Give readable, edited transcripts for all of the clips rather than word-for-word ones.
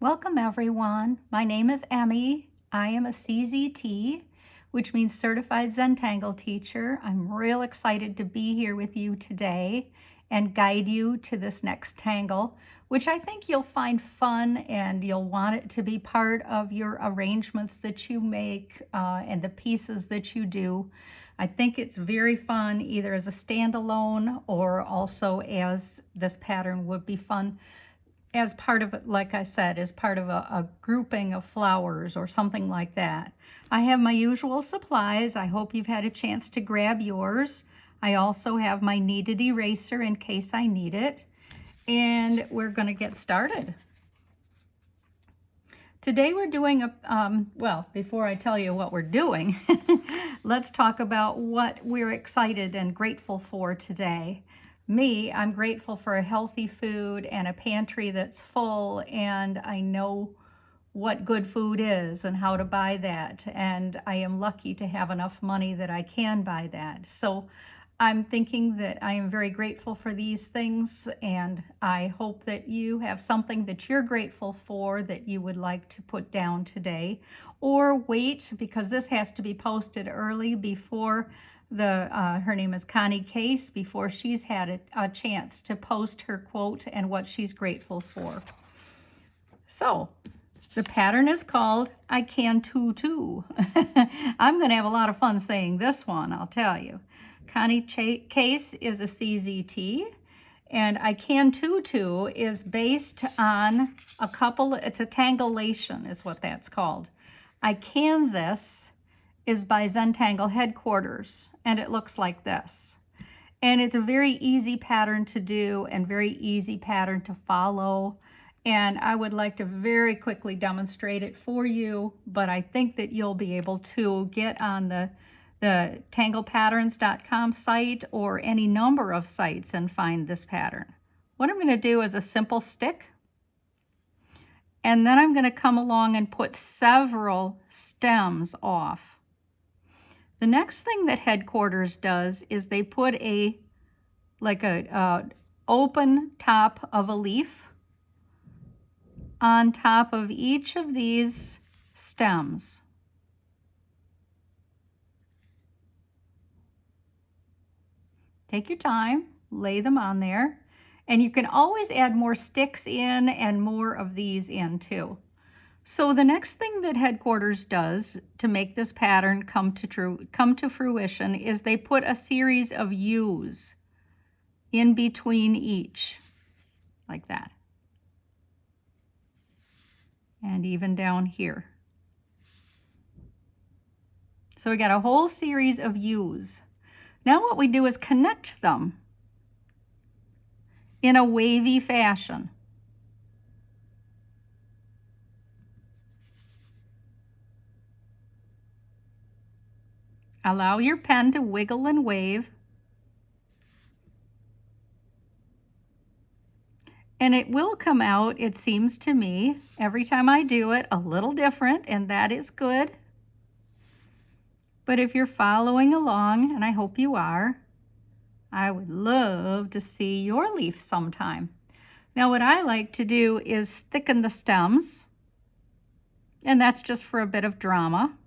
Welcome everyone. My name is Emmy. I am a CZT, which means Certified Zentangle Teacher. I'm real excited to be here with you today and guide you to this next tangle, which I think you'll find fun and you'll want it to be part of your arrangements that you make and the pieces that you do. I think it's very fun either as a standalone or also as this pattern would be fun as part of, like I said, as part of a grouping of flowers or something like that. I have my usual supplies. I hope you've had a chance to grab yours. I also have my kneaded eraser in case I need it. And we're going to get started. Today we're doing well, before I tell you what we're doing, let's talk about what we're excited and grateful for today. Me, I'm grateful for a healthy food and a pantry that's full, and I know what good food is and how to buy that. And I am lucky to have enough money that I can buy that. So I'm thinking that I am very grateful for these things, and I hope that you have something that you're grateful for that you would like to put down today, or wait, because this has to be posted early before her name is Connie Case, before she's had a chance to post her quote and what she's grateful for. So the pattern is called Icantutu. I'm going to have a lot of fun saying this one, I'll tell you. Connie Case is a CZT, and Icantutu is based on it's a tangleation is what that's called. Icanthis is by Zentangle headquarters, and it looks like this. And it's a very easy pattern to do and very easy pattern to follow. And I would like to very quickly demonstrate it for you, but I think that you'll be able to get on the tanglepatterns.com site or any number of sites and find this pattern. What I'm going to do is a simple stick, and then I'm going to come along and put several stems off. The next thing that headquarters does is they put a open top of a leaf on top of each of these stems. Take your time, lay them on there, and you can always add more sticks in and more of these in too. So the next thing that headquarters does to make this pattern come to fruition is they put a series of U's in between each, like that. And even down here. So we got a whole series of U's. Now what we do is connect them in a wavy fashion. Allow your pen to wiggle and wave. And it will come out, it seems to me, every time I do it, a little different, and that is good. But if you're following along, and I hope you are, I would love to see your leaf sometime. Now what I like to do is thicken the stems, and that's just for a bit of drama.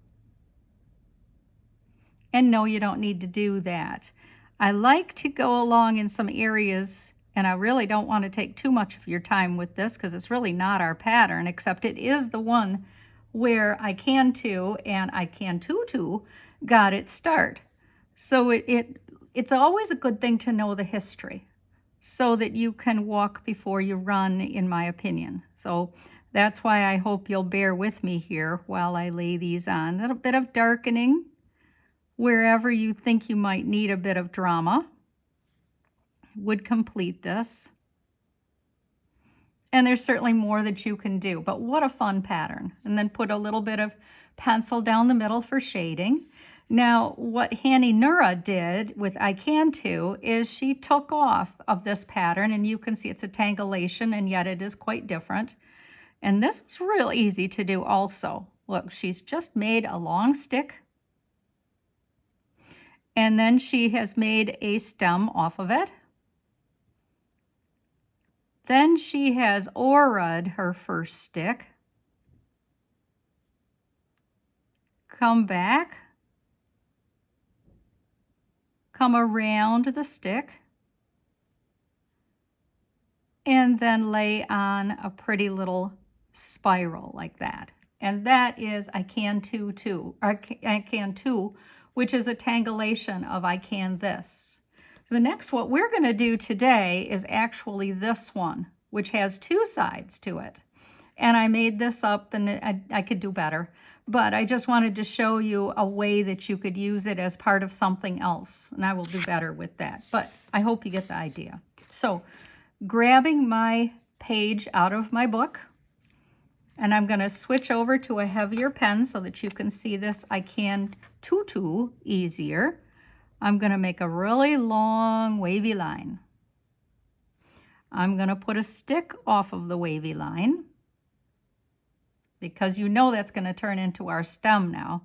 And no, you don't need to do that. I like to go along in some areas, and I really don't want to take too much of your time with this because it's really not our pattern, except it is the one where Icantoo and Icantutu got its start. So it's always a good thing to know the history so that you can walk before you run, in my opinion. So that's why I hope you'll bear with me here while I lay these on. A little bit of darkening wherever you think you might need a bit of drama would complete this. And there's certainly more that you can do, but what a fun pattern. And then put a little bit of pencil down the middle for shading. Now, what Hanny Nura did with Icantoo is she took off of this pattern, and you can see it's a tangleation, and yet it is quite different. And this is real easy to do also. Look, she's just made a long stick, and then she has made a stem off of it. Then she has aura'd her first stick. Come back. Come around the stick. And then lay on a pretty little spiral like that. And that is Icantoo, which is a tangleation of Icanthis. The next, what we're going to do today is actually this one, which has two sides to it. And I made this up, and I could do better. But I just wanted to show you a way that you could use it as part of something else. And I will do better with that. But I hope you get the idea. So, grabbing my page out of my book, and I'm going to switch over to a heavier pen so that you can see this Icantutu easier. I'm going to make a really long wavy line. I'm going to put a stick off of the wavy line because you know that's going to turn into our stem now.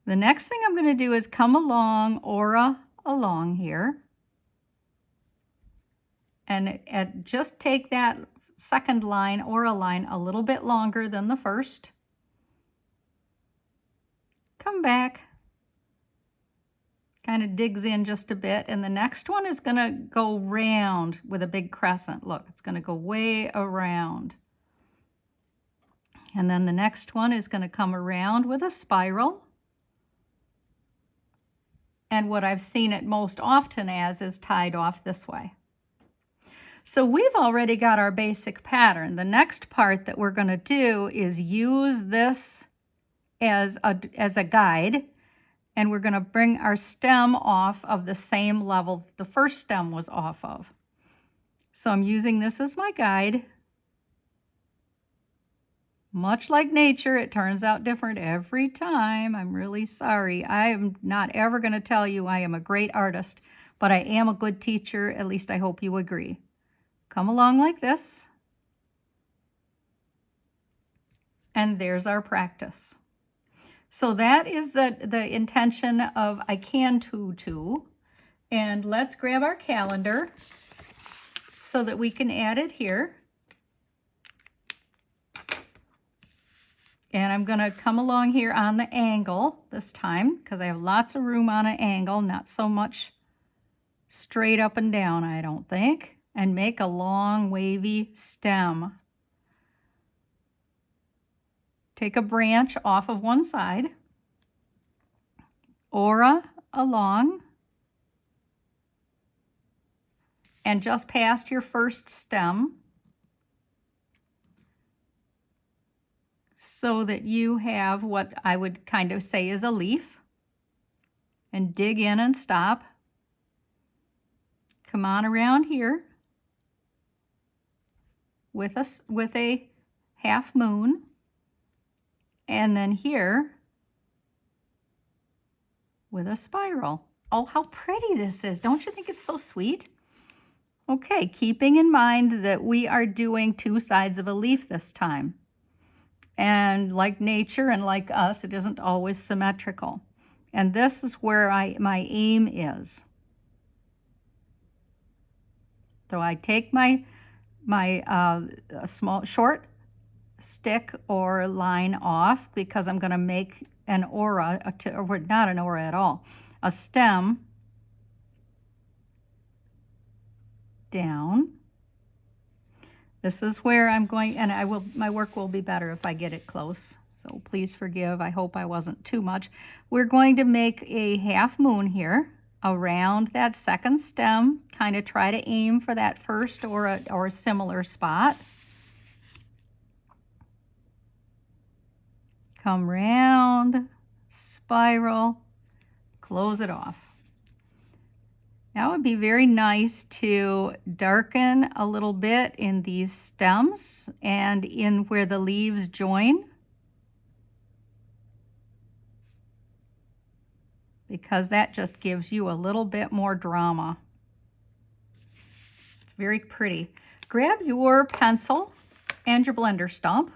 The next thing I'm going to do is come along, aura along here, and just take that second line, aura line, a little bit longer than the first. Come back. Kind of digs in just a bit, and the next one is going to go round with a big crescent. Look, it's going to go way around. And then the next one is going to come around with a spiral. And what I've seen it most often as is tied off this way. So we've already got our basic pattern. The next part that we're going to do is use this as a guide. And we're going to bring our stem off of the same level the first stem was off of. So I'm using this as my guide. Much like nature, it turns out different every time. I'm really sorry. I am not ever going to tell you I am a great artist, but I am a good teacher. At least I hope you agree. Come along like this. And there's our practice. So that is the intention of Icantutu. And let's grab our calendar so that we can add it here. And I'm going to come along here on the angle this time because I have lots of room on an angle, not so much straight up and down, I don't think. And make a long wavy stem. Take a branch off of one side, aura along, and just past your first stem so that you have what I would kind of say is a leaf, and dig in and stop. Come on around here with a half moon. And then here with a spiral. Oh, how pretty this is. Don't you think it's so sweet? Okay, keeping in mind that we are doing two sides of a leaf this time. And like nature and like us, it isn't always symmetrical. And this is where my aim is. So I take my small, short stick or line off because I'm going to make an aura, or not an aura at all, a stem down. This is where I'm going, and my work will be better if I get it close. So please forgive. I hope I wasn't too much. We're going to make a half moon here around that second stem. Kind of try to aim for that first or a similar spot. Come round, spiral, close it off. Now it would be very nice to darken a little bit in these stems and in where the leaves join, because that just gives you a little bit more drama. It's very pretty. Grab your pencil and your blender stump.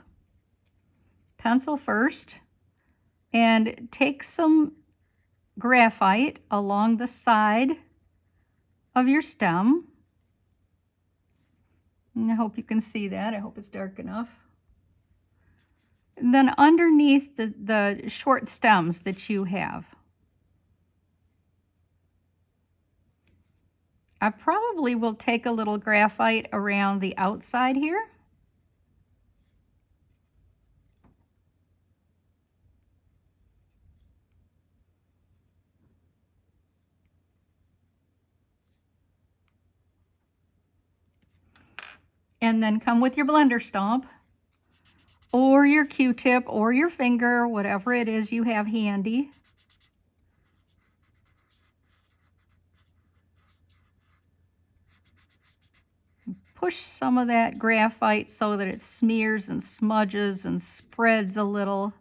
Pencil first, and take some graphite along the side of your stem. I hope you can see that. I hope it's dark enough. And then underneath the short stems that you have, I probably will take a little graphite around the outside here. And then come with your blender stomp or your Q-tip or your finger, whatever it is you have handy. Push some of that graphite so that it smears and smudges and spreads a little,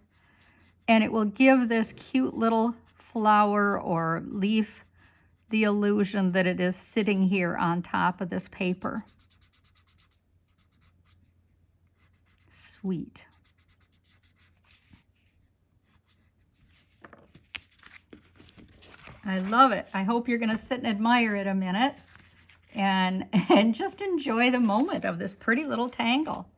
and it will give this cute little flower or leaf the illusion that it is sitting here on top of this paper. Sweet. I love it. I hope you're going to sit and admire it a minute and just enjoy the moment of this pretty little tangle.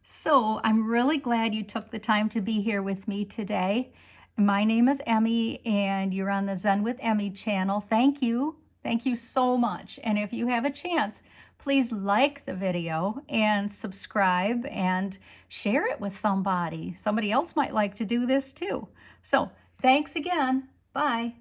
So I'm really glad you took the time to be here with me today. My name is Emmy, and you're on the Zen with Emmy channel. Thank you. Thank you so much. And if you have a chance, please like the video and subscribe and share it with somebody. Somebody else might like to do this too. So thanks again. Bye.